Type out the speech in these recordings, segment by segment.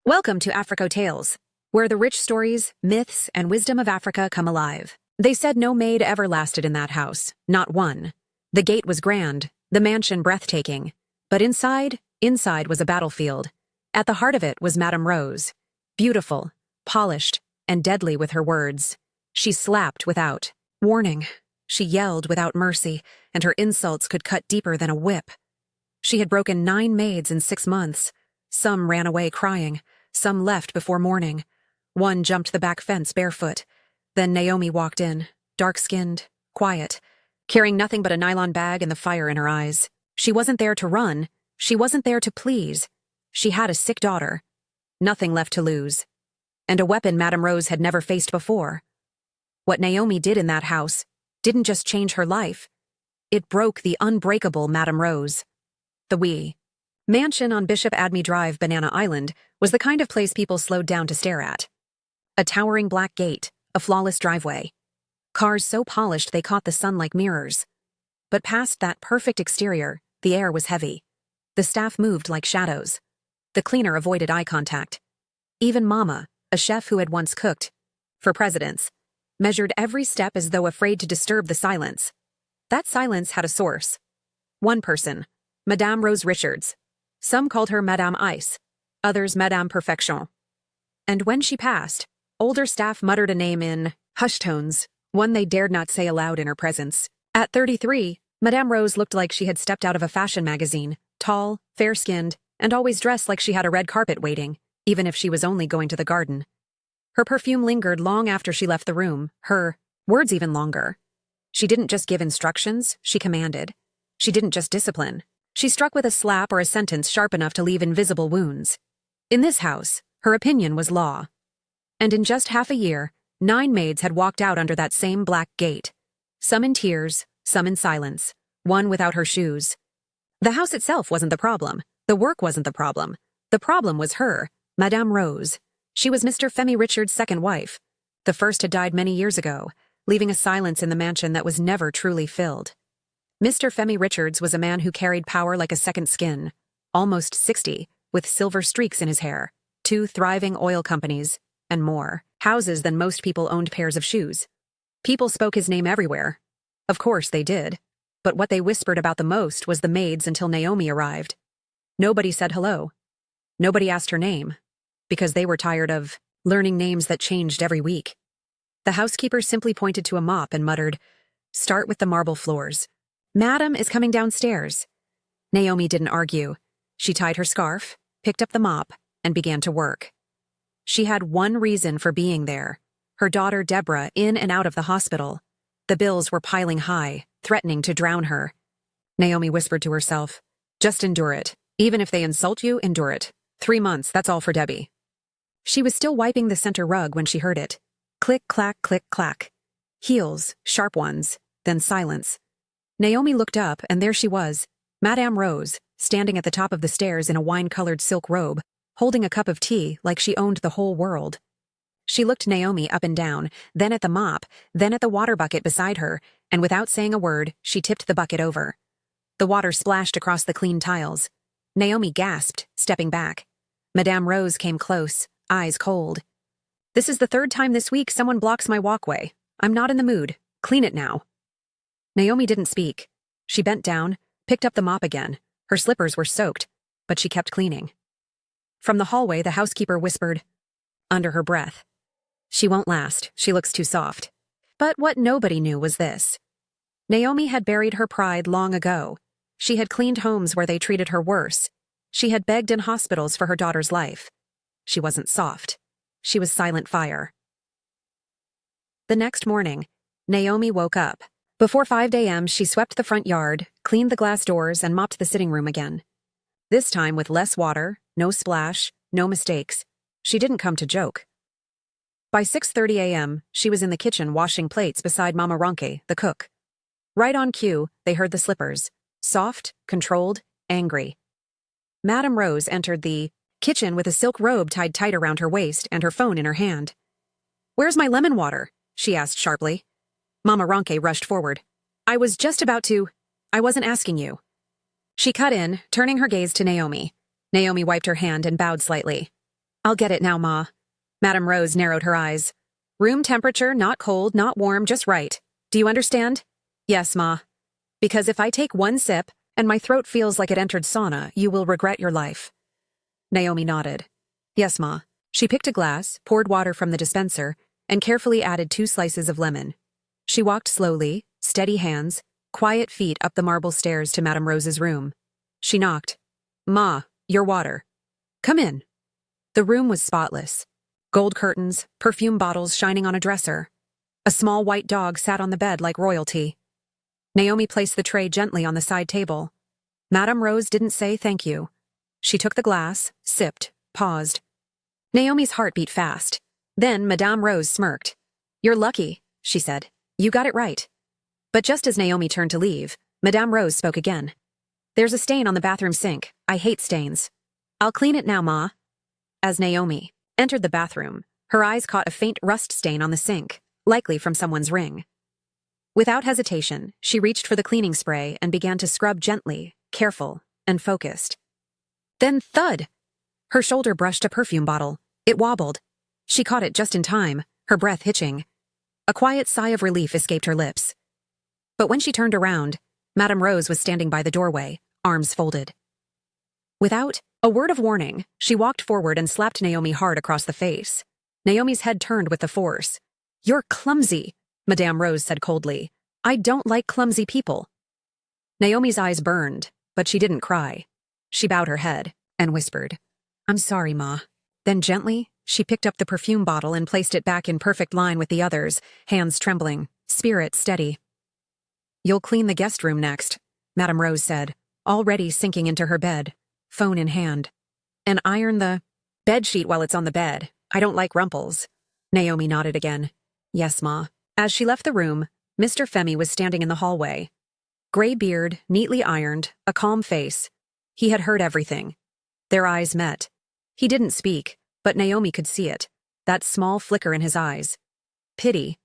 Welcome to Africo Tales, where the rich stories, myths, and wisdom of Africa come alive. They said no maid ever lasted in that house, not one. The gate was grand, the mansion breathtaking. But inside was a battlefield. At the heart of it was Madame Rose. Beautiful, polished, and deadly with her words. She slapped without warning. She yelled without mercy, and her insults could cut deeper than a whip. She had broken 9 maids in 6 months. Some ran away crying. Some left before morning. One jumped the back fence barefoot. Then Naomi walked in, dark-skinned, quiet, carrying nothing but a nylon bag and the fire in her eyes. She wasn't there to run. She wasn't there to please. She had a sick daughter. Nothing left to lose. And a weapon Madame Rose had never faced before. What Naomi did in that house didn't just change her life. It broke the unbreakable Madame Rose. The mansion on Bishop Admi Drive, Banana Island, was the kind of place people slowed down to stare at. A towering black gate, a flawless driveway. Cars so polished they caught the sun like mirrors. But past that perfect exterior, the air was heavy. The staff moved like shadows. The cleaner avoided eye contact. Even Mama, a chef who had once cooked for presidents, measured every step as though afraid to disturb the silence. That silence had a source. One person, Madame Rose Richards. Some called her Madame Ice, others Madame Perfection. And when she passed, older staff muttered a name in hushed tones, one they dared not say aloud in her presence. At 33, Madame Rose looked like she had stepped out of a fashion magazine, tall, fair-skinned, and always dressed like she had a red carpet waiting, even if she was only going to the garden. Her perfume lingered long after she left the room, her words even longer. She didn't just give instructions, she commanded. She didn't just discipline. She struck with a slap or a sentence sharp enough to leave invisible wounds. In this house, her opinion was law. And in just half a year, 9 maids had walked out under that same black gate. Some in tears, some in silence, one without her shoes. The house itself wasn't the problem. The work wasn't the problem. The problem was her, Madame Rose. She was Mr. Femi Richards' second wife. The first had died many years ago, leaving a silence in the mansion that was never truly filled. Mr. Femi Richards was a man who carried power like a second skin, almost 60, with silver streaks in his hair, 2 thriving oil companies, and more houses than most people owned pairs of shoes. People spoke his name everywhere. Of course they did. But what they whispered about the most was the maids until Naomi arrived. Nobody said hello. Nobody asked her name, because they were tired of learning names that changed every week. The housekeeper simply pointed to a mop and muttered, "Start with the marble floors. Madam is coming downstairs." Naomi didn't argue. She tied her scarf, picked up the mop, and began to work. She had one reason for being there. Her daughter Deborah in and out of the hospital. The bills were piling high, threatening to drown her. Naomi whispered to herself, "Just endure it. Even if they insult you, endure it. 3 months, that's all for Debbie." She was still wiping the center rug when she heard it. Click, clack, click, clack. Heels, sharp ones, then silence. Naomi looked up, and there she was, Madame Rose, standing at the top of the stairs in a wine-colored silk robe, holding a cup of tea like she owned the whole world. She looked Naomi up and down, then at the mop, then at the water bucket beside her, and without saying a word, she tipped the bucket over. The water splashed across the clean tiles. Naomi gasped, stepping back. Madame Rose came close, eyes cold. "This is the 3rd time this week someone blocks my walkway. I'm not in the mood. Clean it now." Naomi didn't speak. She bent down, picked up the mop again. Her slippers were soaked, but she kept cleaning. From the hallway, the housekeeper whispered, under her breath, "She won't last. She looks too soft." But what nobody knew was this. Naomi had buried her pride long ago. She had cleaned homes where they treated her worse. She had begged in hospitals for her daughter's life. She wasn't soft. She was silent fire. The next morning, Naomi woke up. Before 5 a.m., she swept the front yard, cleaned the glass doors, and mopped the sitting room again. This time with less water, no splash, no mistakes. She didn't come to joke. By 6:30 a.m., she was in the kitchen washing plates beside Mama Ronke, the cook. Right on cue, they heard the slippers. Soft, controlled, angry. Madame Rose entered the kitchen with a silk robe tied tight around her waist and her phone in her hand. "Where's my lemon water?" she asked sharply. Mama Ronke rushed forward. "I was just about to. I wasn't asking you." She cut in, turning her gaze to Naomi. Naomi wiped her hand and bowed slightly. I'll get it now, Ma. Madame Rose narrowed her eyes. Room temperature, not cold, not warm, just right. Do you understand? Yes, Ma. Because if I take one sip and my throat feels like it entered sauna, you will regret your life. Naomi nodded. Yes, Ma. She picked a glass, poured water from the dispenser, and carefully added 2 slices of lemon. She walked slowly, steady hands, quiet feet up the marble stairs to Madame Rose's room. She knocked. Ma, your water. Come in. The room was spotless. Gold curtains, perfume bottles shining on a dresser. A small white dog sat on the bed like royalty. Naomi placed the tray gently on the side table. Madame Rose didn't say thank you. She took the glass, sipped, paused. Naomi's heart beat fast. Then Madame Rose smirked. You're lucky, she said. You got it right. But just as Naomi turned to leave, Madame Rose spoke again. There's a stain on the bathroom sink. I hate stains. I'll clean it now, Ma. As Naomi entered the bathroom, her eyes caught a faint rust stain on the sink, likely from someone's ring. Without hesitation, she reached for the cleaning spray and began to scrub gently, careful, and focused. Then thud! Her shoulder brushed a perfume bottle. It wobbled. She caught it just in time, her breath hitching. A quiet sigh of relief escaped her lips. But when she turned around, Madame Rose was standing by the doorway, arms folded. Without a word of warning, she walked forward and slapped Naomi hard across the face. Naomi's head turned with the force. You're clumsy, Madame Rose said coldly. I don't like clumsy people. Naomi's eyes burned, but she didn't cry. She bowed her head and whispered, I'm sorry, Ma. Then gently, she picked up the perfume bottle and placed it back in perfect line with the others, hands trembling, spirit steady. You'll clean the guest room next, Madame Rose said, already sinking into her bed, phone in hand. And iron the bedsheet while it's on the bed. I don't like rumples. Naomi nodded again. Yes, Ma. As she left the room, Mr. Femi was standing in the hallway. Gray beard, neatly ironed, a calm face. He had heard everything. Their eyes met. He didn't speak, but Naomi could see it, that small flicker in his eyes. Pity.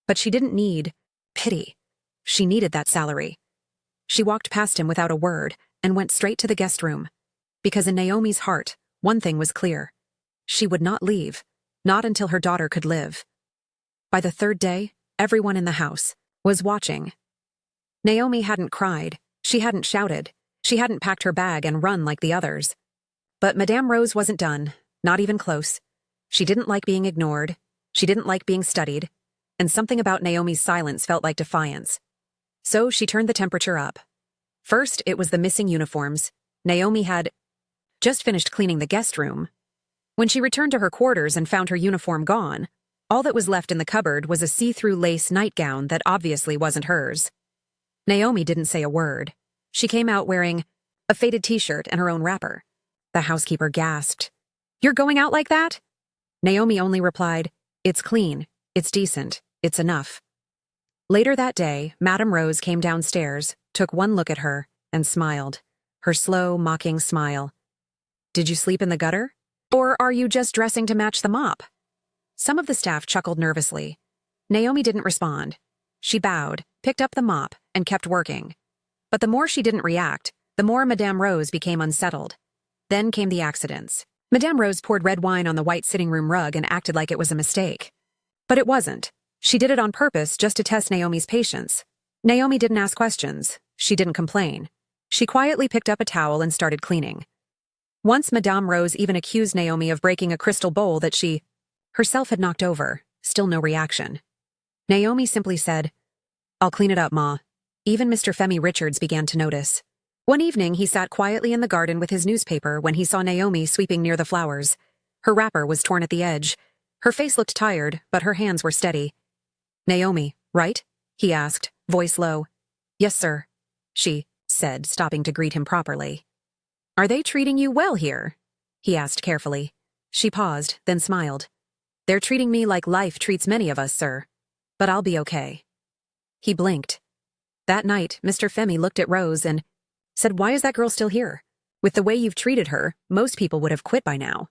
But she didn't need pity. She needed that salary. She walked past him without a word and went straight to the guest room. Because in Naomi's heart, one thing was clear. She would not leave, not until her daughter could live. By the 3rd day, everyone in the house was watching. Naomi hadn't cried, she hadn't shouted, she hadn't packed her bag and run like the others. But Madame Rose wasn't done, not even close. She didn't like being ignored, she didn't like being studied, and something about Naomi's silence felt like defiance. So she turned the temperature up. First, it was the missing uniforms. Naomi had just finished cleaning the guest room. When she returned to her quarters and found her uniform gone, all that was left in the cupboard was a see-through lace nightgown that obviously wasn't hers. Naomi didn't say a word. She came out wearing a faded t-shirt and her own wrapper. The housekeeper gasped. You're going out like that? Naomi only replied, It's clean, it's decent, it's enough. Later that day, Madame Rose came downstairs, took one look at her, and smiled. Her slow, mocking smile. Did you sleep in the gutter? Or are you just dressing to match the mop? Some of the staff chuckled nervously. Naomi didn't respond. She bowed, picked up the mop, and kept working. But the more she didn't react, the more Madame Rose became unsettled. Then came the accidents. Madame Rose poured red wine on the white sitting room rug and acted like it was a mistake. But it wasn't. She did it on purpose just to test Naomi's patience. Naomi didn't ask questions. She didn't complain. She quietly picked up a towel and started cleaning. Once Madame Rose even accused Naomi of breaking a crystal bowl that she herself had knocked over, still no reaction. Naomi simply said, I'll clean it up, Ma. Even Mr. Femi Richards began to notice. One evening, he sat quietly in the garden with his newspaper when he saw Naomi sweeping near the flowers. Her wrapper was torn at the edge. Her face looked tired, but her hands were steady. Naomi, right? He asked, voice low. Yes, sir, she said, stopping to greet him properly. Are they treating you well here? He asked carefully. She paused, then smiled. They're treating me like life treats many of us, sir. But I'll be okay. He blinked. That night, Mr. Femi looked at Rose and said, Why is that girl still here? With the way you've treated her, most people would have quit by now.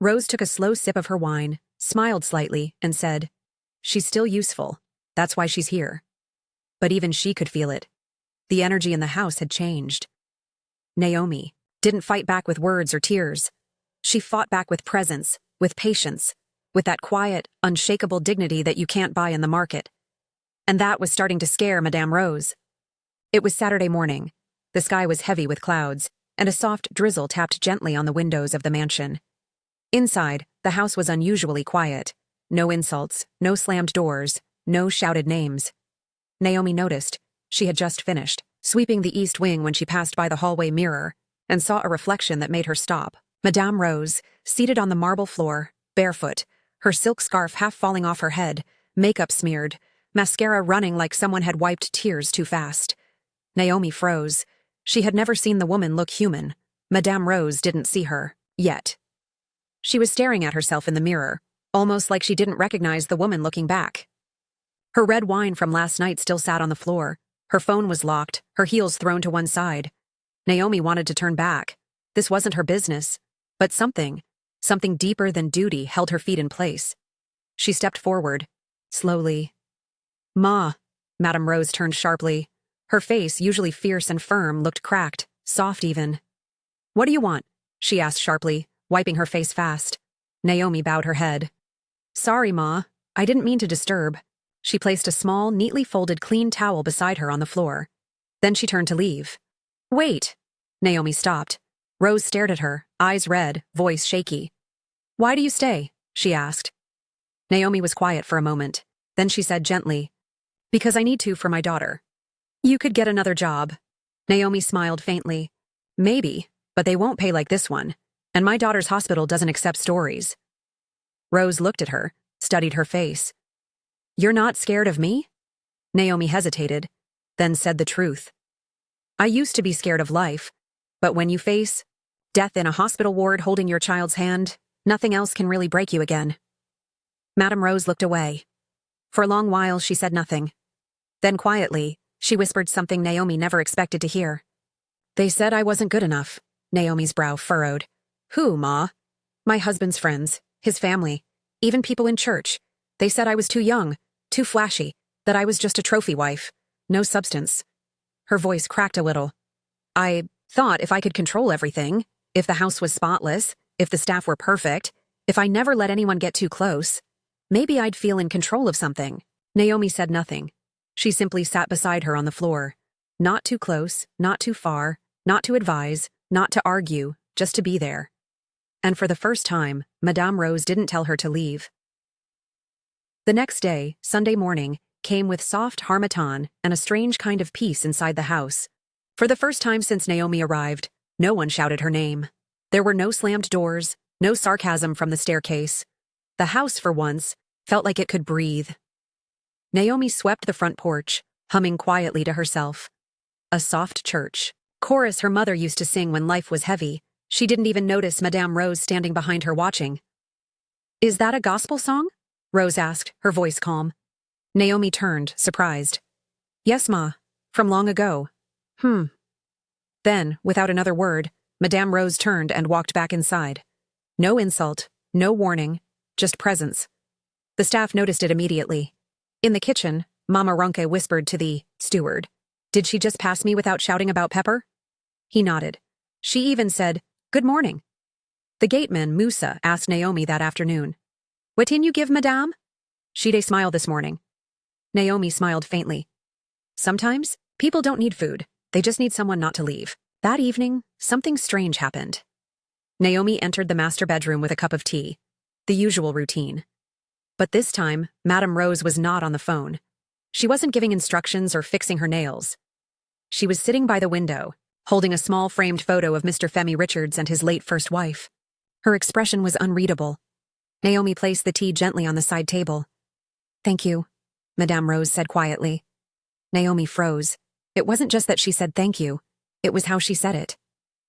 Rose took a slow sip of her wine, smiled slightly, and said, She's still useful. That's why she's here. But even she could feel it. The energy in the house had changed. Naomi didn't fight back with words or tears. She fought back with presence, with patience, with that quiet, unshakable dignity that you can't buy in the market. And that was starting to scare Madame Rose. It was Saturday morning. The sky was heavy with clouds, and a soft drizzle tapped gently on the windows of the mansion. Inside, the house was unusually quiet. No insults, no slammed doors, no shouted names. Naomi noticed. She had just finished sweeping the east wing when she passed by the hallway mirror and saw a reflection that made her stop. Madame Rose, seated on the marble floor, barefoot, her silk scarf half falling off her head, makeup smeared, mascara running like someone had wiped tears too fast. Naomi froze. She had never seen the woman look human. Madame Rose didn't see her, yet. She was staring at herself in the mirror, almost like she didn't recognize the woman looking back. Her red wine from last night still sat on the floor. Her phone was locked, her heels thrown to one side. Naomi wanted to turn back. This wasn't her business. But something deeper than duty held her feet in place. She stepped forward, slowly. "Ma." Madame Rose turned sharply. Her face, usually fierce and firm, looked cracked, soft even. "What do you want?" she asked sharply, wiping her face fast. Naomi bowed her head. "Sorry, Ma. I didn't mean to disturb." She placed a small, neatly folded clean towel beside her on the floor. Then she turned to leave. "Wait." Naomi stopped. Rose stared at her, eyes red, voice shaky. "Why do you stay?" she asked. Naomi was quiet for a moment. Then she said gently, "Because I need to for my daughter." "You could get another job." Naomi smiled faintly. "Maybe, but they won't pay like this one. And my daughter's hospital doesn't accept stories." Rose looked at her, studied her face. "You're not scared of me?" Naomi hesitated, then said the truth. "I used to be scared of life, but when you face death in a hospital ward holding your child's hand, nothing else can really break you again." Madame Rose looked away. For a long while she said nothing. Then quietly, she whispered something Naomi never expected to hear. "They said I wasn't good enough." Naomi's brow furrowed. "Who, Ma?" "My husband's friends, his family, even people in church. They said I was too young, too flashy, that I was just a trophy wife. No substance." Her voice cracked a little. "I thought if I could control everything, if the house was spotless, if the staff were perfect, if I never let anyone get too close, maybe I'd feel in control of something." Naomi said nothing. She simply sat beside her on the floor. Not too close, not too far, not to advise, not to argue, just to be there. And for the first time, Madame Rose didn't tell her to leave. The next day, Sunday morning, came with soft harmattan and a strange kind of peace inside the house. For the first time since Naomi arrived, no one shouted her name. There were no slammed doors, no sarcasm from the staircase. The house, for once, felt like it could breathe. Naomi swept the front porch, humming quietly to herself. A soft church chorus her mother used to sing when life was heavy. She didn't even notice Madame Rose standing behind her watching. "Is that a gospel song?" Rose asked, her voice calm. Naomi turned, surprised. "Yes, Ma. From long ago." Then, without another word, Madame Rose turned and walked back inside. No insult, no warning, just presence. The staff noticed it immediately. In the kitchen, Mama Ronke whispered to the steward, "Did she just pass me without shouting about Pepper?" He nodded. She even said, "Good morning." The gateman, Musa, asked Naomi that afternoon, "What can you give, Madame?" "She'd a smile this morning." Naomi smiled faintly. "Sometimes, people don't need food. They just need someone not to leave." That evening, something strange happened. Naomi entered the master bedroom with a cup of tea. The usual routine. But this time, Madame Rose was not on the phone. She wasn't giving instructions or fixing her nails. She was sitting by the window, holding a small framed photo of Mr. Femi Richards and his late first wife. Her expression was unreadable. Naomi placed the tea gently on the side table. "Thank you," Madame Rose said quietly. Naomi froze. It wasn't just that she said thank you. It was how she said it.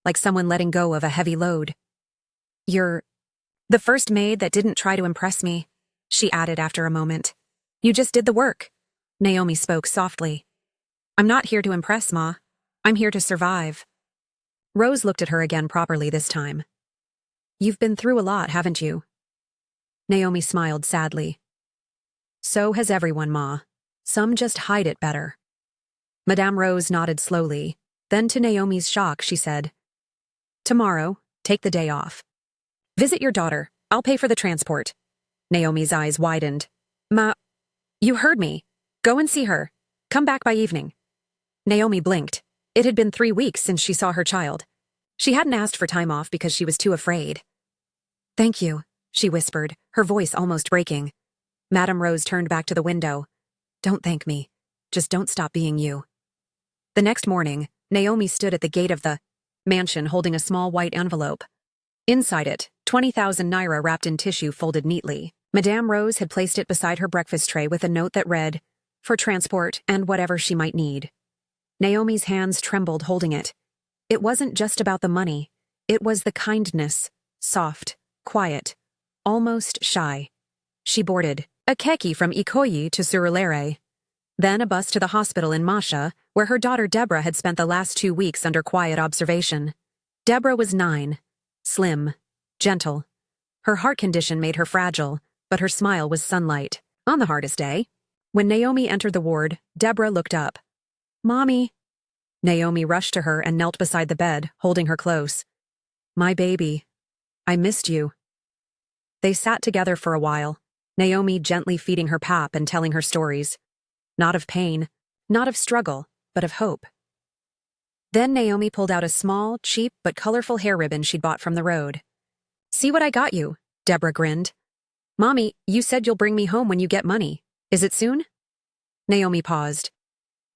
Like someone letting go of a heavy load. "You're the first maid that didn't try to impress me," she added after a moment. "You just did the work." Naomi spoke softly. "I'm not here to impress, Ma. I'm here to survive." Rose looked at her again properly this time. "You've been through a lot, haven't you?" Naomi smiled sadly. "So has everyone, Ma. Some just hide it better." Madame Rose nodded slowly. Then to Naomi's shock, she said, "Tomorrow, take the day off." Visit your daughter. I'll pay for the transport. Naomi's eyes widened. Ma, you heard me. Go and see her. Come back by evening. Naomi blinked. It had been 3 weeks since she saw her child. She hadn't asked for time off because she was too afraid. Thank you, she whispered, her voice almost breaking. Madame Rose turned back to the window. Don't thank me. Just don't stop being you. The next morning, Naomi stood at the gate of the mansion holding a small white envelope. Inside it, 20,000 naira wrapped in tissue folded neatly. Madame Rose had placed it beside her breakfast tray with a note that read, "For transport and whatever she might need." Naomi's hands trembled holding it. It wasn't just about the money. It was the kindness, soft, quiet, almost shy. She boarded a keki from Ikoyi to Surulere, then a bus to the hospital in Masha, where her daughter Deborah had spent the last 2 weeks under quiet observation. Deborah was 9, slim, gentle. Her heart condition made her fragile, but her smile was sunlight. On the hardest day, when Naomi entered the ward, Deborah looked up. "Mommy." Naomi rushed to her and knelt beside the bed, holding her close. "My baby. I missed you." They sat together for a while, Naomi gently feeding her pap and telling her stories. Not of pain, not of struggle, but of hope. Then Naomi pulled out a small, cheap but colorful hair ribbon she'd bought from the road. "See what I got you," Deborah grinned. "Mommy, you said you'll bring me home when you get money. Is it soon?" Naomi paused.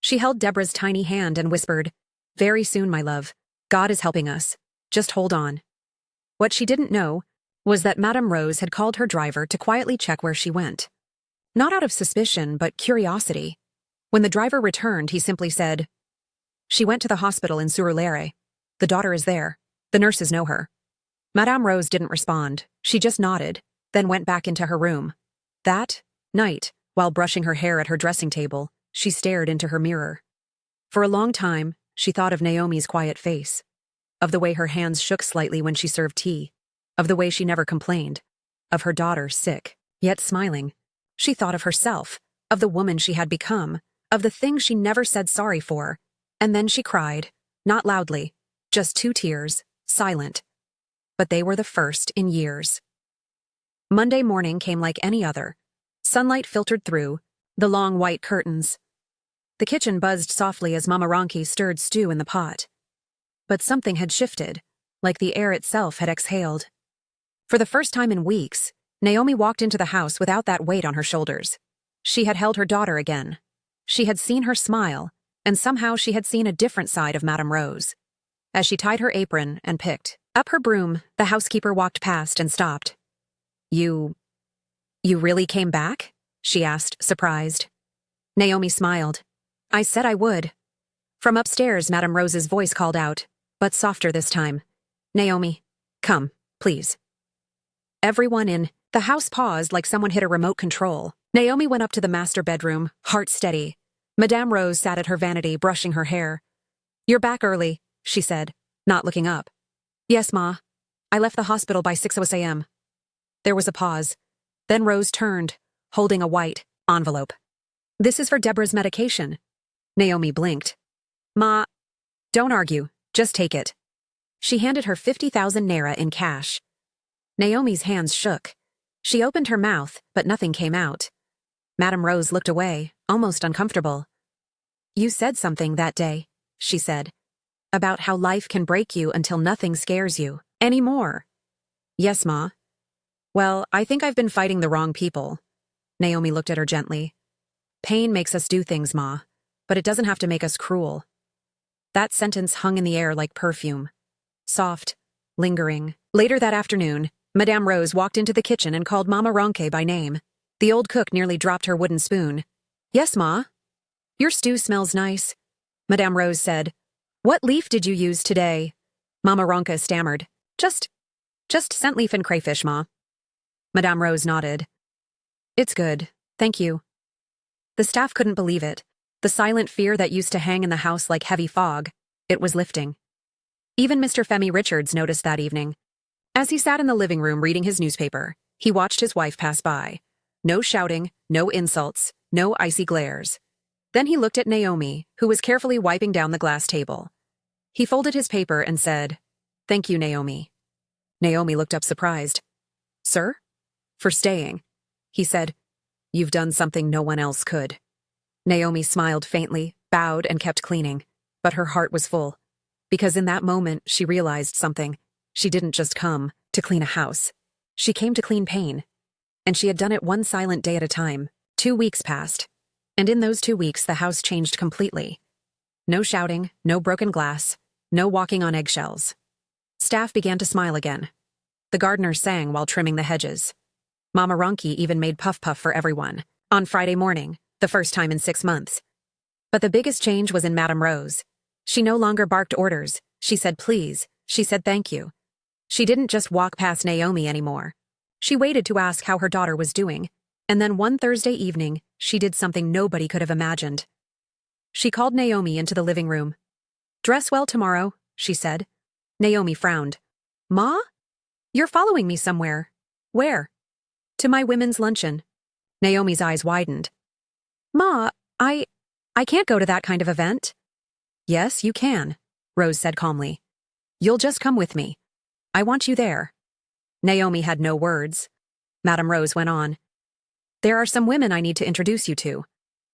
She held Deborah's tiny hand and whispered, "Very soon, my love. God is helping us. Just hold on." What she didn't know was that Madame Rose had called her driver to quietly check where she went. Not out of suspicion, but curiosity. When the driver returned, he simply said, "She went to the hospital in Surulere. The daughter is there. The nurses know her." Madame Rose didn't respond. She just nodded, then went back into her room. That night, while brushing her hair at her dressing table, she stared into her mirror. For a long time, she thought of Naomi's quiet face, of the way her hands shook slightly when she served tea, of the way she never complained, of her daughter sick, yet smiling. She thought of herself, of the woman she had become, of the things she never said sorry for, and then she cried, not loudly, just 2 tears, silent. But they were the first in years. Monday morning came like any other. Sunlight filtered through the long white curtains. The kitchen buzzed softly as Mama Ronki stirred stew in the pot. But something had shifted, like the air itself had exhaled. For the first time in weeks, Naomi walked into the house without that weight on her shoulders. She had held her daughter again. She had seen her smile, and somehow she had seen a different side of Madame Rose. As she tied her apron and picked up her broom, the housekeeper walked past and stopped. You really came back?" she asked, surprised. Naomi smiled. "I said I would." From upstairs, Madame Rose's voice called out, but softer this time. "Naomi, come, please." Everyone in the house paused like someone hit a remote control. Naomi went up to the master bedroom, heart steady. Madame Rose sat at her vanity, brushing her hair. "You're back early," she said, not looking up. "Yes, Ma. I left the hospital by 6 a.m. There was a pause. Then Rose turned, holding a white envelope. "This is for Deborah's medication." Naomi blinked. "Ma, don't argue. Just take it." She handed her 50,000 naira in cash. Naomi's hands shook. She opened her mouth, but nothing came out. Madame Rose looked away, almost uncomfortable. "You said something that day," she said, "about how life can break you until nothing scares you anymore." "Yes, Ma." "Well, I think I've been fighting the wrong people." Naomi looked at her gently. "Pain makes us do things, Ma, but it doesn't have to make us cruel." That sentence hung in the air like perfume. Soft, lingering. Later that afternoon, Madame Rose walked into the kitchen and called Mama Ronke by name. The old cook nearly dropped her wooden spoon. "Yes, Ma?" "Your stew smells nice," Madame Rose said. "What leaf did you use today?" Mama Ronke stammered. Just scent leaf and crayfish, Ma." Madame Rose nodded. "It's good, thank you." The staff couldn't believe it. The silent fear that used to hang in the house like heavy fog, it was lifting. Even Mr. Femi Richards noticed that evening. As he sat in the living room reading his newspaper, he watched his wife pass by. No shouting, no insults, no icy glares. Then he looked at Naomi, who was carefully wiping down the glass table. He folded his paper and said, "Thank you, Naomi." Naomi looked up surprised. Sir? For staying. He said, You've done something no one else could. Naomi smiled faintly, bowed, and kept cleaning. But her heart was full. Because in that moment, she realized something. She didn't just come to clean a house. She came to clean pain. And she had done it one silent day at a time. 2 weeks passed. And in those 2 weeks, the house changed completely. No shouting, no broken glass, no walking on eggshells. Staff began to smile again. The gardener sang while trimming the hedges. Mama Ronki even made puff-puff for everyone. On Friday morning, the first time in 6 months. But the biggest change was in Madame Rose. She no longer barked orders. She said please. She said thank you. She didn't just walk past Naomi anymore. She waited to ask how her daughter was doing. And then one Thursday evening, she did something nobody could have imagined. She called Naomi into the living room. Dress well tomorrow, she said. Naomi frowned. Ma? You're following me somewhere. Where? To my women's luncheon. Naomi's eyes widened. Ma, I can't go to that kind of event. Yes, you can, Rose said calmly. You'll just come with me. I want you there. Naomi had no words. Madame Rose went on. There are some women I need to introduce you to.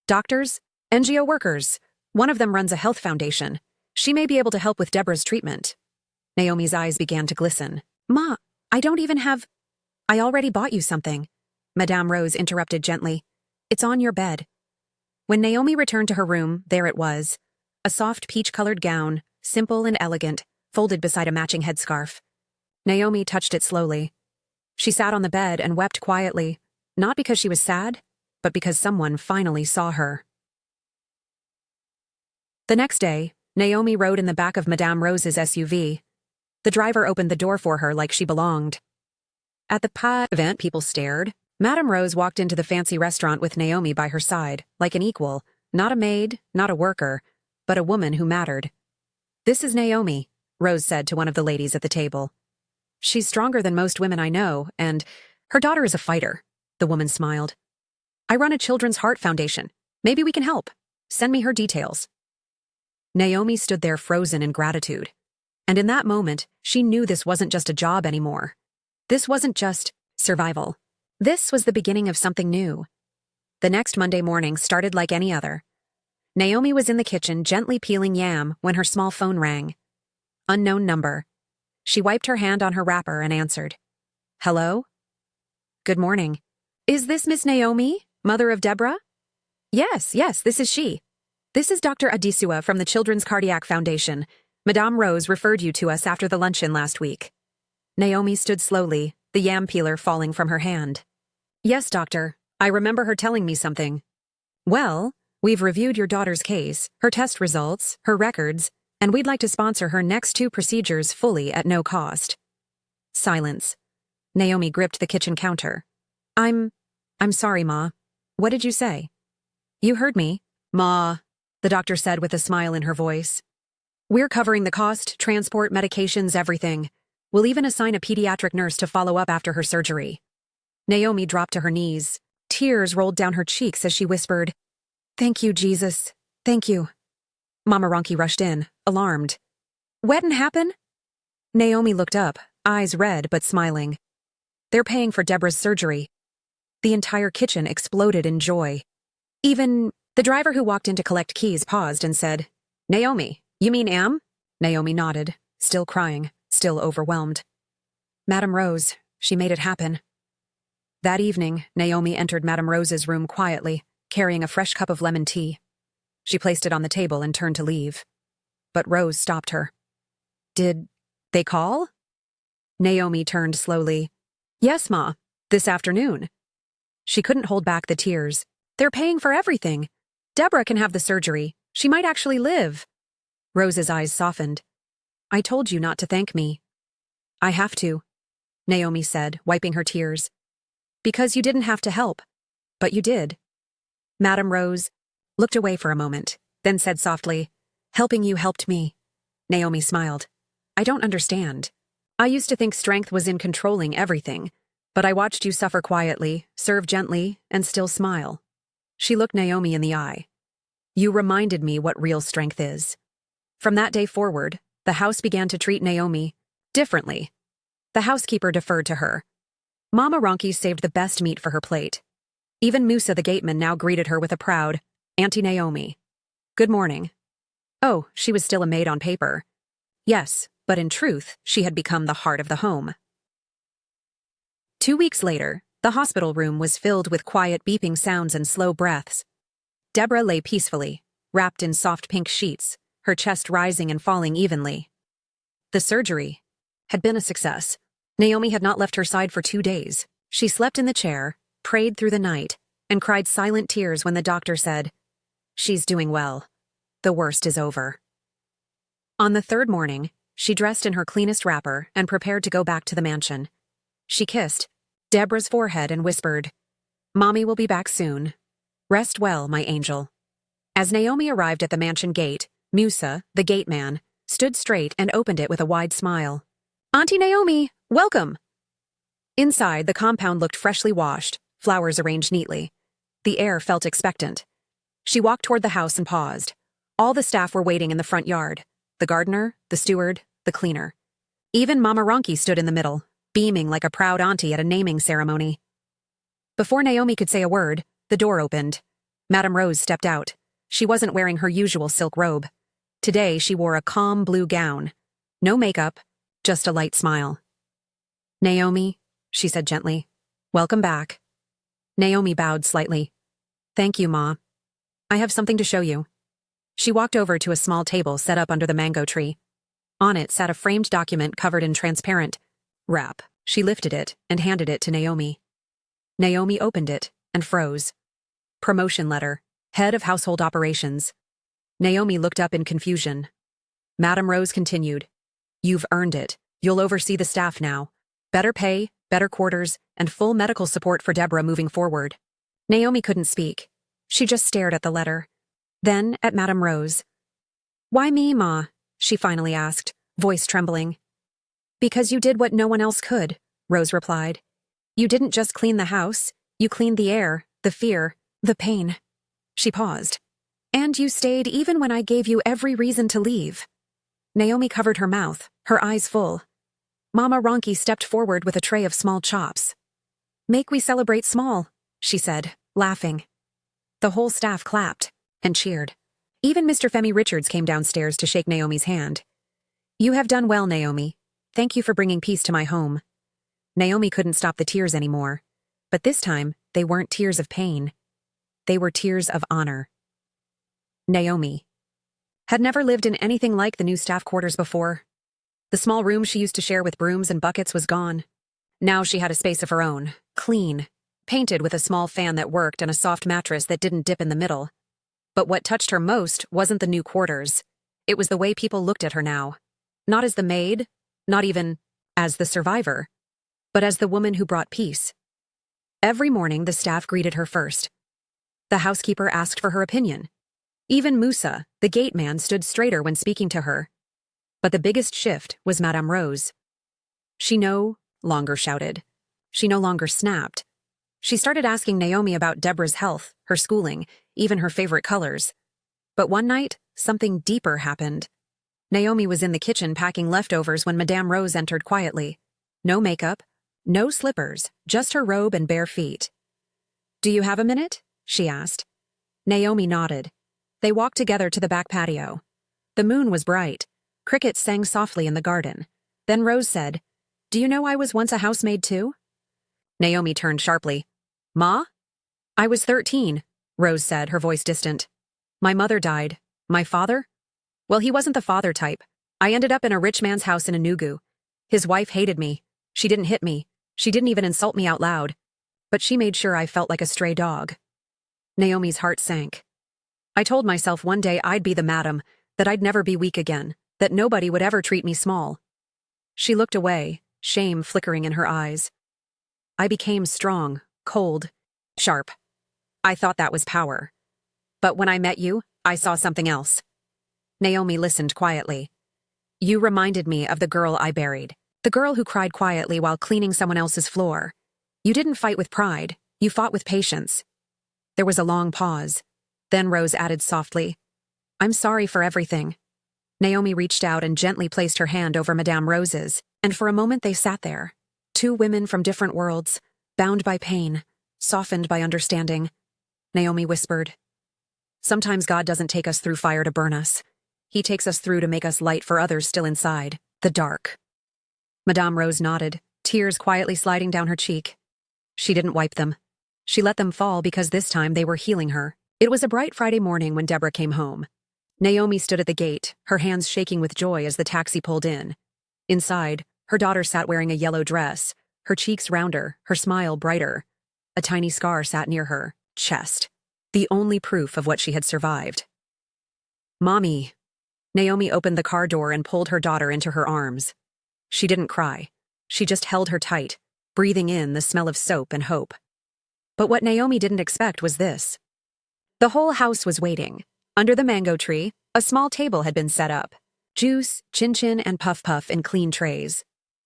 Doctors, NGO workers. One of them runs a health foundation. She may be able to help with Deborah's treatment. Naomi's eyes began to glisten. Ma, I don't even have... I already bought you something. Madame Rose interrupted gently. It's on your bed. When Naomi returned to her room, there it was. A soft peach-colored gown, simple and elegant, folded beside a matching headscarf. Naomi touched it slowly. She sat on the bed and wept quietly, not because she was sad, but because someone finally saw her. The next day, Naomi rode in the back of Madame Rose's SUV. The driver opened the door for her like she belonged. At the event, people stared. Madame Rose walked into the fancy restaurant with Naomi by her side, like an equal, not a maid, not a worker, but a woman who mattered. This is Naomi, Rose said to one of the ladies at the table. She's stronger than most women I know, and her daughter is a fighter, the woman smiled. I run a children's heart foundation. Maybe we can help. Send me her details. Naomi stood there frozen in gratitude. And in that moment, she knew this wasn't just a job anymore. This wasn't just survival. This was the beginning of something new. The next Monday morning started like any other. Naomi was in the kitchen gently peeling yam when her small phone rang. Unknown number. She wiped her hand on her wrapper and answered. Hello? Good morning. Is this Miss Naomi, mother of Deborah? Yes, this is she. This is Dr. Adisua from the Children's Cardiac Foundation. Madame Rose referred you to us after the luncheon last week. Naomi stood slowly, the yam peeler falling from her hand. Yes, doctor. I remember her telling me something. Well, we've reviewed your daughter's case, her test results, her records, and we'd like to sponsor her next 2 procedures fully at no cost. Silence. Naomi gripped the kitchen counter. I'm sorry, Ma. What did you say? You heard me, Ma, the doctor said with a smile in her voice. We're covering the cost, transport, medications, everything. We'll even assign a pediatric nurse to follow up after her surgery. Naomi dropped to her knees. Tears rolled down her cheeks as she whispered, Thank you, Jesus. Thank you. Mama Ronki rushed in, alarmed. What'd happen? Naomi looked up, eyes red but smiling. They're paying for Deborah's surgery. The entire kitchen exploded in joy. Even the driver who walked in to collect keys paused and said, Naomi, you mean Am? Naomi nodded, still crying, still overwhelmed. Madame Rose, she made it happen. That evening, Naomi entered Madame Rose's room quietly, carrying a fresh cup of lemon tea. She placed it on the table and turned to leave. But Rose stopped her. Did they call? Naomi turned slowly. Yes, Ma, this afternoon. She couldn't hold back the tears. They're paying for everything. Deborah can have the surgery. She might actually live. Rose's eyes softened. I told you not to thank me. I have to, Naomi said, wiping her tears. Because you didn't have to help. But you did. Madame Rose looked away for a moment, then said softly, Helping you helped me. Naomi smiled. I don't understand. I used to think strength was in controlling everything, but I watched you suffer quietly, serve gently, and still smile. She looked Naomi in the eye. You reminded me what real strength is. From that day forward, the house began to treat Naomi differently. The housekeeper deferred to her. Mama Ronki saved the best meat for her plate. Even Musa the gateman now greeted her with a proud, "Auntie Naomi. Good morning." Oh, she was still a maid on paper. Yes, but in truth, she had become the heart of the home. 2 weeks later, the hospital room was filled with quiet beeping sounds and slow breaths. Deborah lay peacefully, wrapped in soft pink sheets, her chest rising and falling evenly. The surgery had been a success. Naomi had not left her side for 2 days. She slept in the chair, prayed through the night, and cried silent tears when the doctor said, "She's doing well. The worst is over." On the third morning, she dressed in her cleanest wrapper and prepared to go back to the mansion. She kissed Deborah's forehead and whispered, "Mommy will be back soon. Rest well, my angel." As Naomi arrived at the mansion gate, Musa, the gate man, stood straight and opened it with a wide smile. "Auntie Naomi, welcome!" Inside, the compound looked freshly washed, flowers arranged neatly. The air felt expectant. She walked toward the house and paused. All the staff were waiting in the front yard. The gardener, the steward, the cleaner. Even Mama Ronki stood in the middle, beaming like a proud auntie at a naming ceremony. Before Naomi could say a word, the door opened. Madame Rose stepped out. She wasn't wearing her usual silk robe. Today she wore a calm blue gown. No makeup, just a light smile. "Naomi," she said gently, "welcome back." Naomi bowed slightly. "Thank you, Ma. I have something to show you." She walked over to a small table set up under the mango tree. On it sat a framed document covered in transparent wrap. She lifted it and handed it to Naomi. Naomi opened it and froze. Promotion letter, head of household operations. Naomi looked up in confusion. Madame Rose continued, "You've earned it. You'll oversee the staff now. Better pay, better quarters, and full medical support for Deborah moving forward." Naomi couldn't speak. She just stared at the letter. Then at Madame Rose. "Why me, Ma?" she finally asked, voice trembling. "Because you did what no one else could," Rose replied. "You didn't just clean the house, you cleaned the air, the fear, the pain." She paused. "And you stayed even when I gave you every reason to leave." Naomi covered her mouth, her eyes full. Mama Ronki stepped forward with a tray of small chops. "Make we celebrate small," she said, laughing. The whole staff clapped and cheered. Even Mr. Femi Richards came downstairs to shake Naomi's hand. "You have done well, Naomi. Thank you for bringing peace to my home." Naomi couldn't stop the tears anymore, but this time they weren't tears of pain. They were tears of honor. Naomi had never lived in anything like the new staff quarters before. The small room she used to share with brooms and buckets was gone. Now she had a space of her own, clean, painted with a small fan that worked and a soft mattress that didn't dip in the middle. But what touched her most wasn't the new quarters. It was the way people looked at her now. Not as the maid, not even as the survivor, but as the woman who brought peace. Every morning the staff greeted her first. The housekeeper asked for her opinion. Even Musa, the gate man, stood straighter when speaking to her. But the biggest shift was Madame Rose. She no longer shouted. She no longer snapped. She started asking Naomi about Deborah's health, her schooling, even her favorite colors. But one night, something deeper happened. Naomi was in the kitchen packing leftovers when Madame Rose entered quietly. No makeup, no slippers, just her robe and bare feet. "Do you have a minute?" she asked. Naomi nodded. They walked together to the back patio. The moon was bright. Crickets sang softly in the garden. Then Rose said, "Do you know I was once a housemaid too?" Naomi turned sharply. "Ma?" "I was 13, Rose said, her voice distant. "My mother died. My father? Well, he wasn't the father type. I ended up in a rich man's house in Enugu. His wife hated me. She didn't hit me. She didn't even insult me out loud. But she made sure I felt like a stray dog." Naomi's heart sank. "I told myself one day I'd be the madam, that I'd never be weak again, that nobody would ever treat me small." She looked away, shame flickering in her eyes. "I became strong, cold, sharp. I thought that was power. But when I met you, I saw something else." Naomi listened quietly. "You reminded me of the girl I buried, the girl who cried quietly while cleaning someone else's floor. You didn't fight with pride, you fought with patience." There was a long pause. Then Rose added softly, "I'm sorry for everything." Naomi reached out and gently placed her hand over Madame Rose's. And for a moment they sat there, two women from different worlds, bound by pain, softened by understanding. Naomi whispered, "Sometimes God doesn't take us through fire to burn us. He takes us through to make us light for others still inside, the dark." Madame Rose nodded, tears quietly sliding down her cheek. She didn't wipe them. She let them fall because this time they were healing her. It was a bright Friday morning when Deborah came home. Naomi stood at the gate, her hands shaking with joy as the taxi pulled in. Inside, her daughter sat wearing a yellow dress, her cheeks rounder, her smile brighter. A tiny scar sat near her chest, the only proof of what she had survived. "Mommy." Naomi opened the car door and pulled her daughter into her arms. She didn't cry. She just held her tight, breathing in the smell of soap and hope. But what Naomi didn't expect was this. The whole house was waiting. Under the mango tree, a small table had been set up. Juice, chin-chin, and puff-puff in clean trays.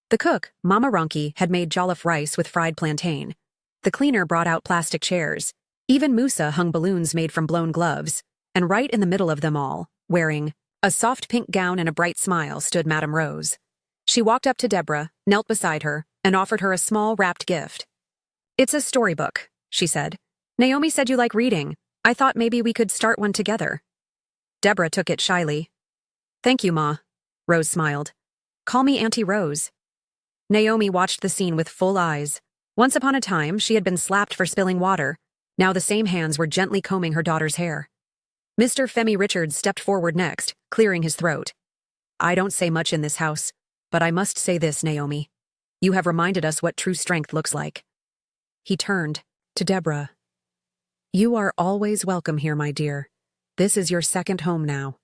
The cook, Mama Ronki, had made jollof rice with fried plantain. The cleaner brought out plastic chairs. Even Musa hung balloons made from blown gloves. And right in the middle of them all, wearing a soft pink gown and a bright smile, stood Madame Rose. She walked up to Deborah, knelt beside her, and offered her a small wrapped gift. "It's a storybook," she said. "Naomi said you like reading. I thought maybe we could start one together." Deborah took it shyly. "Thank you, Ma." Rose smiled. "Call me Auntie Rose." Naomi watched the scene with full eyes. Once upon a time, she had been slapped for spilling water. Now the same hands were gently combing her daughter's hair. Mr. Femi Richards stepped forward next, clearing his throat. "I don't say much in this house, but I must say this, Naomi. You have reminded us what true strength looks like." He turned to Deborah. "You are always welcome here, my dear. This is your second home now."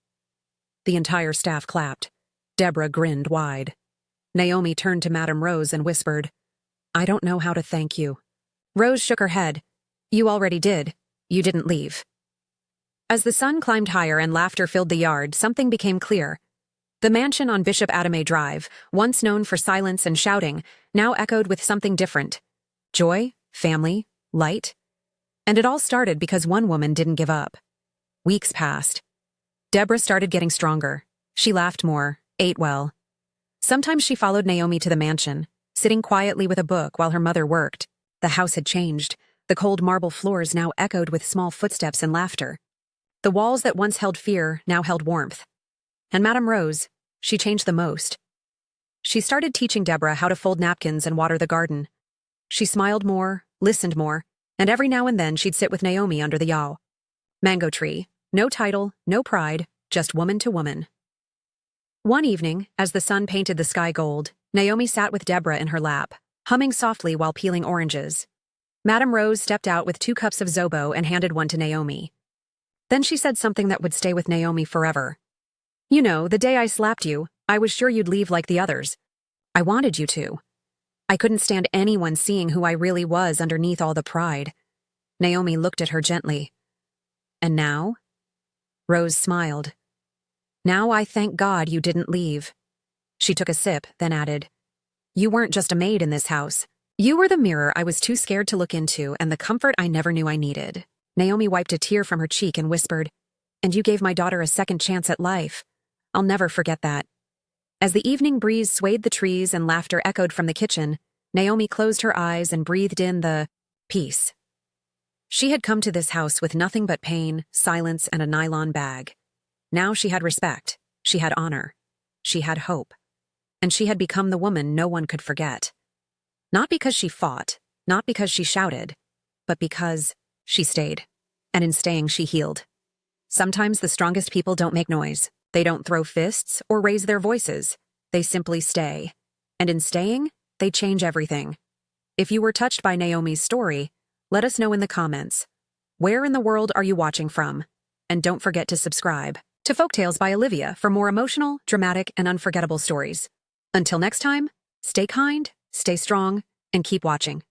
The entire staff clapped. Deborah grinned wide. Naomi turned to Madame Rose and whispered, "I don't know how to thank you." Rose shook her head. "You already did. You didn't leave." As the sun climbed higher and laughter filled the yard, something became clear. The mansion on Bishop Adame Drive, once known for silence and shouting, now echoed with something different. Joy, family, light. And it all started because one woman didn't give up. Weeks passed. Deborah started getting stronger. She laughed more, ate well. Sometimes she followed Naomi to the mansion, sitting quietly with a book while her mother worked. The house had changed. The cold marble floors now echoed with small footsteps and laughter. The walls that once held fear now held warmth. And Madame Rose, she changed the most. She started teaching Deborah how to fold napkins and water the garden. She smiled more, listened more, and every now and then she'd sit with Naomi under the yao. Mango tree, no title, no pride, just woman to woman. One evening, as the sun painted the sky gold, Naomi sat with Deborah in her lap, humming softly while peeling oranges. Madame Rose stepped out with 2 cups of zobo and handed one to Naomi. Then she said something that would stay with Naomi forever. "You know, the day I slapped you, I was sure you'd leave like the others. I wanted you to. I couldn't stand anyone seeing who I really was underneath all the pride." Naomi looked at her gently. "And now?" Rose smiled. "Now I thank God you didn't leave." She took a sip, then added, "You weren't just a maid in this house. You were the mirror I was too scared to look into and the comfort I never knew I needed." Naomi wiped a tear from her cheek and whispered, "And you gave my daughter a second chance at life. I'll never forget that." As the evening breeze swayed the trees and laughter echoed from the kitchen, Naomi closed her eyes and breathed in the peace. She had come to this house with nothing but pain, silence, and a nylon bag. Now she had respect, she had honor, she had hope, and she had become the woman no one could forget. Not because she fought, not because she shouted, but because she stayed, and in staying she healed. Sometimes the strongest people don't make noise. They don't throw fists or raise their voices. They simply stay. And in staying, they change everything. If you were touched by Naomi's story, let us know in the comments. Where in the world are you watching from? And don't forget to subscribe to Folktales by Olivia for more emotional, dramatic, and unforgettable stories. Until next time, stay kind, stay strong, and keep watching.